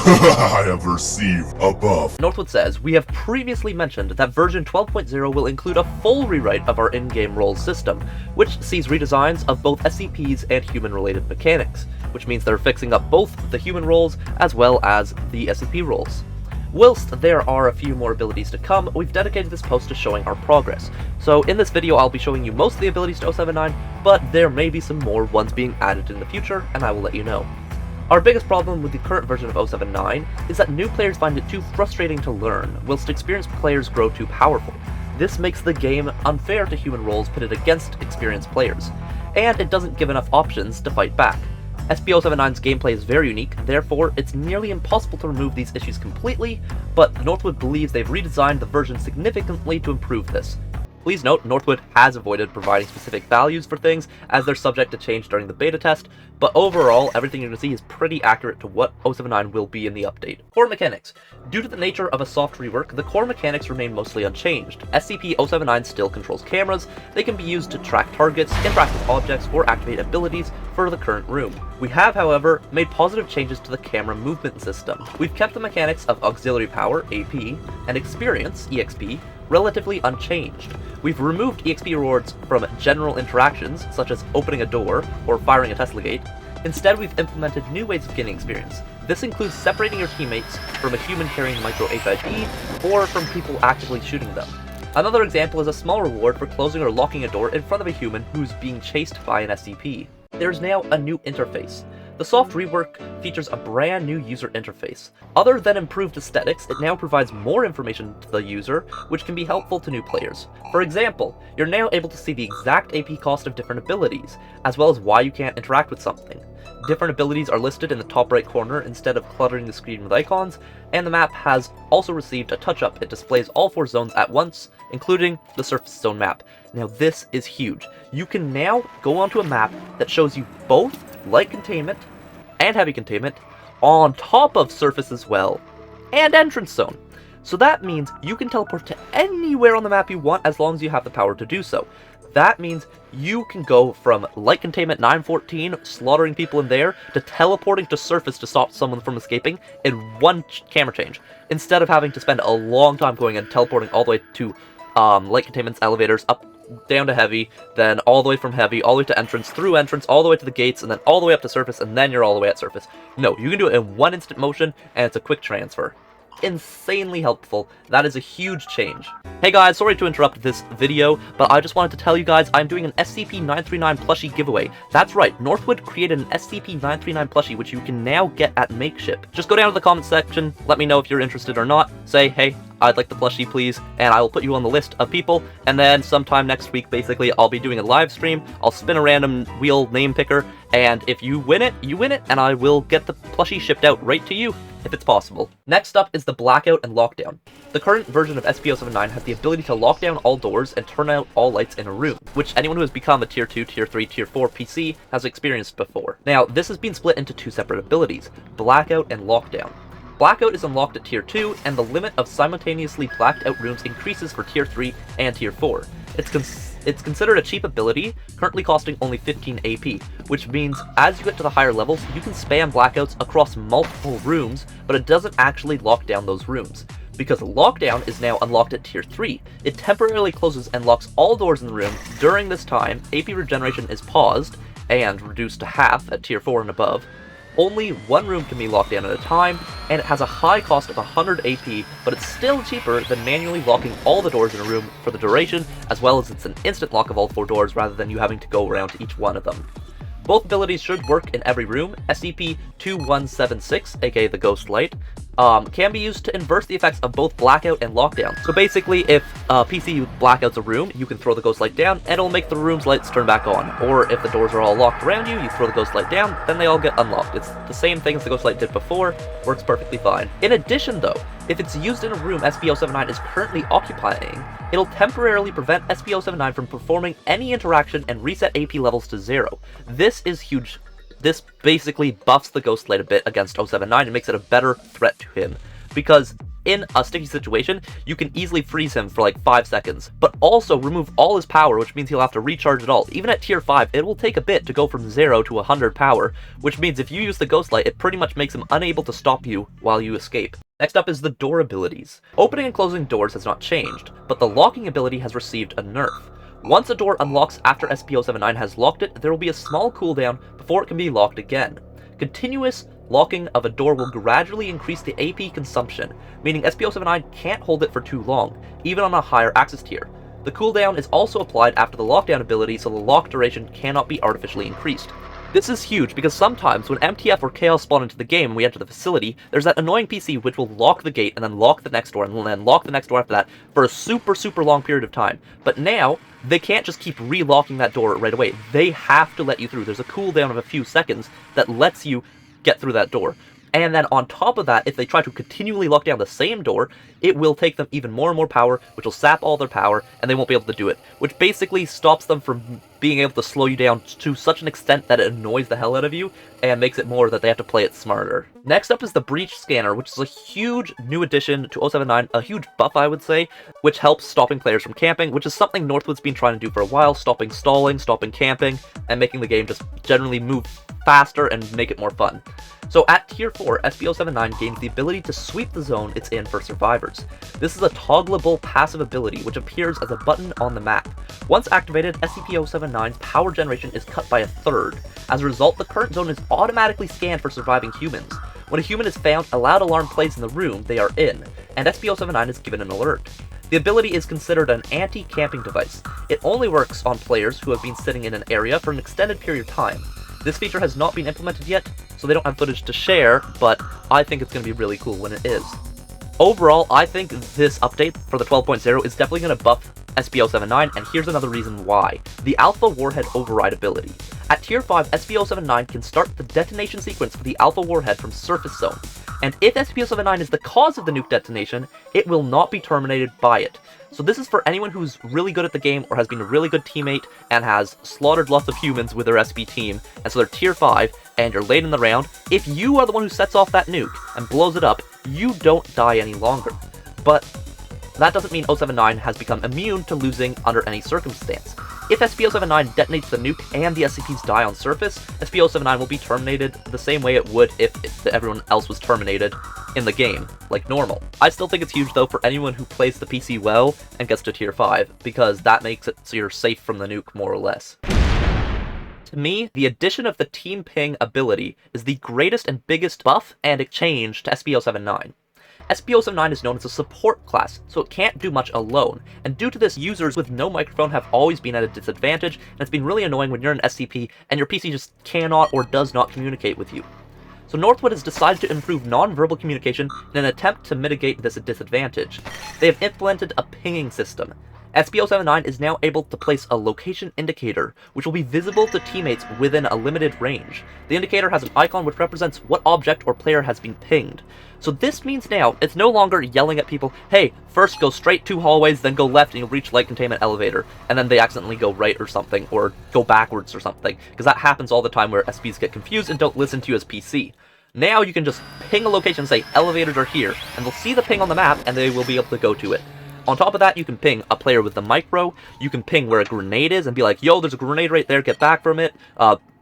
I have received above. Northwoods says, we have previously mentioned that version 12.0 will include a full rewrite of our in-game roles system, which sees redesigns of both SCPs and human-related mechanics, which means they're fixing up both the human roles as well as the SCP roles. Whilst there are a few more abilities to come, we've dedicated this post to showing our progress. So in this video I'll be showing you most of the abilities to 079, but there may be some more ones being added in the future, and I will let you know. Our biggest problem with the current version of 079 is that new players find it too frustrating to learn, whilst experienced players grow too powerful. This makes the game unfair to human roles pitted against experienced players, and it doesn't give enough options to fight back. SCP-079's gameplay is very unique, therefore it's nearly impossible to remove these issues completely, but Northwood believes they've redesigned the version significantly to improve this. Please note, Northwood has avoided providing specific values for things, as they're subject to change during the beta test, but overall, everything you're going to see is pretty accurate to what 079 will be in the update. Core mechanics. Due to the nature of a soft rework, the core mechanics remain mostly unchanged. SCP-079 still controls cameras, they can be used to track targets, interact with objects, or activate abilities for the current room. We have, however, made positive changes to the camera movement system. We've kept the mechanics of auxiliary power, AP, and experience, EXP, relatively unchanged. We've removed EXP rewards from general interactions, such as opening a door or firing a Tesla gate. Instead, we've implemented new ways of gaining experience. This includes separating your teammates from a human carrying micro HIV or from people actively shooting them. Another example is a small reward for closing or locking a door in front of a human who's being chased by an SCP. There's now a new interface. The soft rework features a brand new user interface. Other than improved aesthetics, it now provides more information to the user, which can be helpful to new players. For example, you're now able to see the exact AP cost of different abilities, as well as why you can't interact with something. Different abilities are listed in the top right corner instead of cluttering the screen with icons, and the map has also received a touch-up. It displays all 4 zones at once, including the surface zone map. Now this is huge. You can now go onto a map that shows you both light containment and heavy containment on top of surface as well, and entrance zone. So that means you can teleport to anywhere on the map you want as long as you have the power to do so. That means you can go from light containment 914, slaughtering people in there, to teleporting to surface to stop someone from escaping in one camera change, instead of having to spend a long time going and teleporting all the way to light containment's elevators, up down to heavy, then all the way from heavy, all the way to entrance, through entrance, all the way to the gates, and then all the way up to surface, and then you're all the way at surface. No, you can do it in one instant motion, and it's a quick transfer. Insanely helpful. That is a huge change. Hey guys, sorry to interrupt this video, but I just wanted to tell you guys I'm doing an SCP-079 plushie giveaway. That's right, Northwood created an SCP-079 plushie which you can now get at Makeship. Just go down to the comment section, let me know if you're interested or not, say, hey, I'd like the plushie please, and I will put you on the list of people, and then sometime next week basically I'll be doing a live stream, I'll spin a random wheel name picker, and if you win it, and I will get the plushie shipped out right to you, if it's possible. Next up is the Blackout and Lockdown. The current version of SCP-079 has the ability to lock down all doors and turn out all lights in a room, which anyone who has become a Tier 2, Tier 3, Tier 4 PC has experienced before. Now, this has been split into 2 separate abilities, Blackout and Lockdown. Blackout is unlocked at Tier 2, and the limit of simultaneously blacked out rooms increases for Tier 3 and Tier 4. It's considered a cheap ability, currently costing only 15 AP, which means as you get to the higher levels, you can spam blackouts across multiple rooms, but it doesn't actually lock down those rooms. Because Lockdown is now unlocked at Tier 3, it temporarily closes and locks all doors in the room. During this time, AP regeneration is paused, and reduced to half at Tier 4 and above. Only one room can be locked down at a time, and it has a high cost of 100 AP, but it's still cheaper than manually locking all the doors in a room for the duration, as well as it's an instant lock of all 4 doors rather than you having to go around to each one of them. Both abilities should work in every room. SCP-079, aka the Ghostlight, can be used to inverse the effects of both Blackout and Lockdown. So basically, if PC blackouts a room, you can throw the Ghostlight down, and it'll make the room's lights turn back on. Or if the doors are all locked around you, you throw the Ghostlight down, then they all get unlocked. It's the same thing as the Ghostlight did before, works perfectly fine. In addition though, if it's used in a room SCP-079 is currently occupying, it'll temporarily prevent SCP-079 from performing any interaction and reset AP levels to 0. This is huge. This basically buffs the Ghostlight a bit against 079 and makes it a better threat to him, because in a sticky situation, you can easily freeze him for like 5 seconds, but also remove all his power, which means he'll have to recharge it all. Even at tier 5, it will take a bit to go from 0 to 100 power, which means if you use the Ghostlight, it pretty much makes him unable to stop you while you escape. Next up is the door abilities. Opening and closing doors has not changed, but the locking ability has received a nerf. Once a door unlocks after SCP-079 has locked it, there will be a small cooldown before it can be locked again. Continuous locking of a door will gradually increase the AP consumption, meaning SCP-079 can't hold it for too long, even on a higher access tier. The cooldown is also applied after the lockdown ability, so the lock duration cannot be artificially increased. This is huge because sometimes when MTF or Chaos spawn into the game and we enter the facility, there's that annoying PC which will lock the gate and then lock the next door and then lock the next door after that for a super long period of time. But now, they can't just keep relocking that door right away. They have to let you through. There's a cooldown of a few seconds that lets you get through that door. And then on top of that, if they try to continually lock down the same door, it will take them even more and more power, which will sap all their power, and they won't be able to do it. Which basically stops them from being able to slow you down to such an extent that it annoys the hell out of you, and makes it more that they have to play it smarter. Next up is the Breach Scanner, which is a huge new addition to 079, a huge buff I would say, which helps stopping players from camping, which is something Northwoods been trying to do for a while, stopping stalling, stopping camping, and making the game just generally move faster and make it more fun. So at tier 4, SCP-079 gains the ability to sweep the zone it's in for survivors. This is a toggleable passive ability which appears as a button on the map. Once activated, SCP-079's power generation is cut by a third. As a result, the current zone is automatically scanned for surviving humans. When a human is found, a loud alarm plays in the room they are in, and SCP-079 is given an alert. The ability is considered an anti-camping device. It only works on players who have been sitting in an area for an extended period of time. This feature has not been implemented yet, so they don't have footage to share, but I think it's going to be really cool when it is. Overall, I think this update for the 12.0 is definitely going to buff SCP-079, and here's another reason why. The Alpha Warhead Override ability. At Tier 5, SCP-079 can start the detonation sequence for the Alpha Warhead from Surface Zone, and if SCP-079 is the cause of the nuke detonation, it will not be terminated by it. So this is for anyone who's really good at the game or has been a really good teammate and has slaughtered lots of humans with their SCP team, and so they're Tier 5, and you're late in the round. If you are the one who sets off that nuke and blows it up, you don't die any longer. But that doesn't mean 079 has become immune to losing under any circumstance. If SCP-079 detonates the nuke and the SCPs die on surface, SCP-079 will be terminated the same way it would if everyone else was terminated in the game, like normal. I still think it's huge though for anyone who plays the PC well and gets to Tier 5, because that makes it so you're safe from the nuke more or less. To me, the addition of the Team Ping ability is the greatest and biggest buff and change to SCP-079. SCP-079 is known as a support class, so it can't do much alone, and due to this, users with no microphone have always been at a disadvantage, and it's been really annoying when you're an SCP and your PC just cannot or does not communicate with you. So Northwood has decided to improve non-verbal communication in an attempt to mitigate this disadvantage. They have implemented a pinging system. SCP-079 is now able to place a location indicator, which will be visible to teammates within a limited range. The indicator has an icon which represents what object or player has been pinged. So this means now, it's no longer yelling at people, hey, first go straight 2 hallways, then go left and you'll reach light containment elevator, and then they accidentally go right or something, or go backwards or something, because that happens all the time where SPs get confused and don't listen to you as PC. Now you can just ping a location and say, elevators are here, and they'll see the ping on the map and they will be able to go to it. On top of that, you can ping a player with the micro, you can ping where a grenade is and be like, yo, there's a grenade right there, get back from it.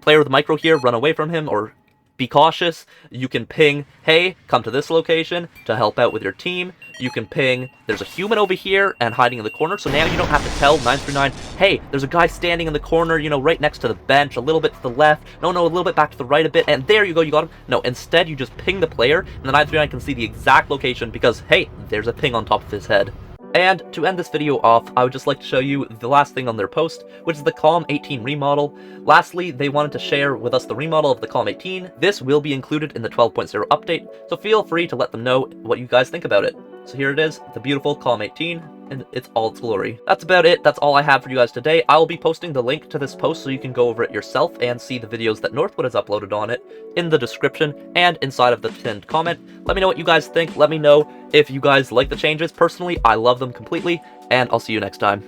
Player with the micro here, run away from him, or be cautious. You can ping, hey, come to this location to help out with your team. You can ping, there's a human over here and hiding in the corner, so now you don't have to tell 939, hey, there's a guy standing in the corner, you know, right next to the bench, a little bit to the left, no, a little bit back to the right a bit, and there you go, you got him. No, instead you just ping the player, and the 939 can see the exact location because, hey, there's a ping on top of his head. And to end this video off, I would just like to show you the last thing on their post, which is the Column 18 remodel. Lastly, they wanted to share with us the remodel of the Column 18. This will be included in the 12.0 update, so feel free to let them know what you guys think about it. So here it is, the beautiful Column 18, and it's all its glory. That's about it, that's all I have for you guys today. I will be posting the link to this post so you can go over it yourself and see the videos that Northwood has uploaded on it in the description and inside of the pinned comment. Let me know what you guys think, let me know if you guys like the changes. Personally, I love them completely, and I'll see you next time.